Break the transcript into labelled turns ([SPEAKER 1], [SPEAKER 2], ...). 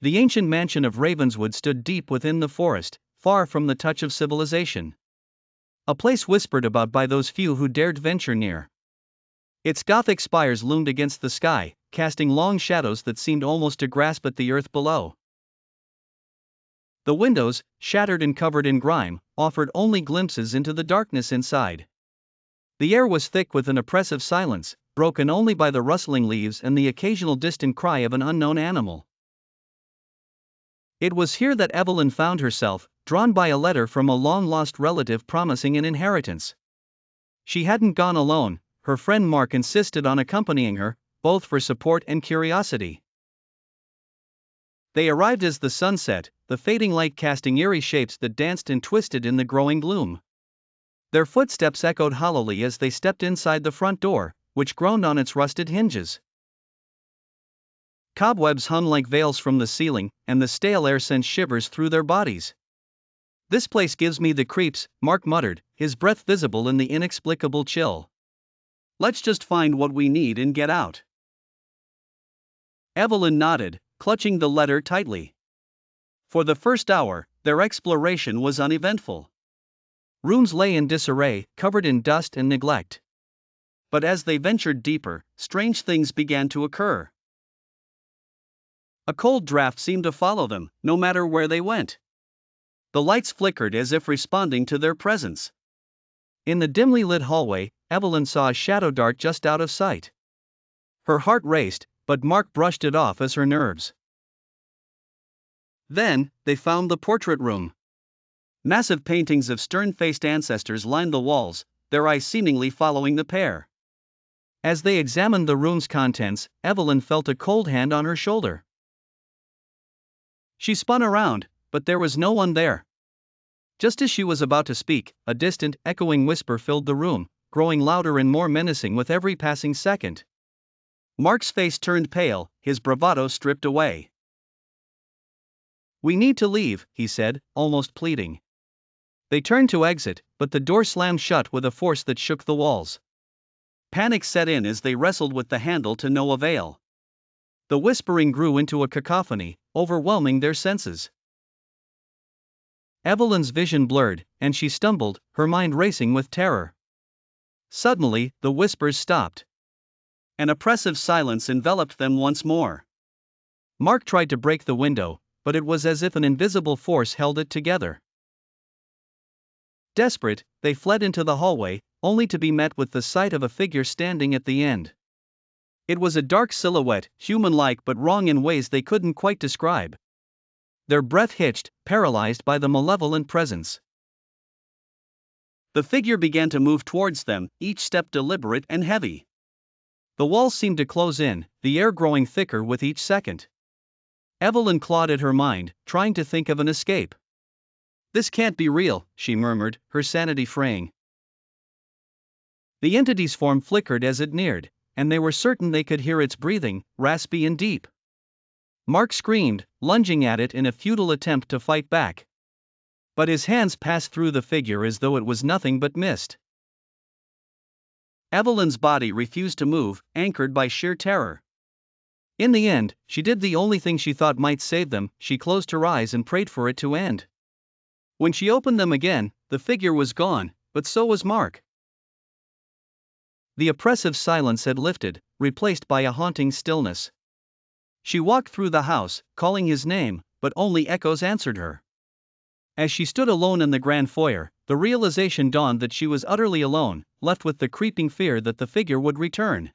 [SPEAKER 1] The ancient mansion of Ravenswood stood deep within the forest, far from the touch of civilization. A place whispered about by those few who dared venture near. Its Gothic spires loomed against the sky, casting long shadows that seemed almost to grasp at the earth below. The windows, shattered and covered in grime, offered only glimpses into the darkness inside. The air was thick with an oppressive silence, broken only by the rustling leaves and the occasional distant cry of an unknown animal. It was here that Evelyn found herself, drawn by a letter from a long-lost relative promising an inheritance. She hadn't gone alone. Her friend Mark insisted on accompanying her, both for support and curiosity. They arrived as the sun set, the fading light casting eerie shapes that danced and twisted in the growing gloom. Their footsteps echoed hollowly as they stepped inside the front door, which groaned on its rusted hinges. Cobwebs hung like veils from the ceiling, and the stale air sent shivers through their bodies. "This place gives me the creeps," Mark muttered, his breath visible in the inexplicable chill. "Let's just find what we need and get out." Evelyn nodded, clutching the letter tightly. For the first hour, their exploration was uneventful. Rooms lay in disarray, covered in dust and neglect. But as they ventured deeper, strange things began to occur. A cold draft seemed to follow them, no matter where they went. The lights flickered as if responding to their presence. In the dimly lit hallway, Evelyn saw a shadow dart just out of sight. Her heart raced, but Mark brushed it off as her nerves. Then, they found the portrait room. Massive paintings of stern-faced ancestors lined the walls, their eyes seemingly following the pair. As they examined the room's contents, Evelyn felt a cold hand on her shoulder. She spun around, but there was no one there. Just as she was about to speak, a distant, echoing whisper filled the room, growing louder and more menacing with every passing second. Mark's face turned pale, his bravado stripped away. "We need to leave," he said, almost pleading. They turned to exit, but the door slammed shut with a force that shook the walls. Panic set in as they wrestled with the handle to no avail. The whispering grew into a cacophony, overwhelming their senses. Evelyn's vision blurred, and she stumbled, her mind racing with terror. Suddenly, the whispers stopped. An oppressive silence enveloped them once more. Mark tried to break the window, but it was as if an invisible force held it together. Desperate, they fled into the hallway, only to be met with the sight of a figure standing at the end. It was a dark silhouette, human-like but wrong in ways they couldn't quite describe. Their breath hitched, paralyzed by the malevolent presence. The figure began to move towards them, each step deliberate and heavy. The walls seemed to close in, the air growing thicker with each second. Evelyn clawed at her mind, trying to think of an escape. "This can't be real," she murmured, her sanity fraying. The entity's form flickered as it neared, and they were certain they could hear its breathing, raspy and deep. Mark screamed, lunging at it in a futile attempt to fight back. But his hands passed through the figure as though it was nothing but mist. Evelyn's body refused to move, anchored by sheer terror. In the end, she did the only thing she thought might save them: she closed her eyes and prayed for it to end. When she opened them again, the figure was gone, but so was Mark. The oppressive silence had lifted, replaced by a haunting stillness. She walked through the house, calling his name, but only echoes answered her. As she stood alone in the grand foyer, the realization dawned that she was utterly alone, left with the creeping fear that the figure would return.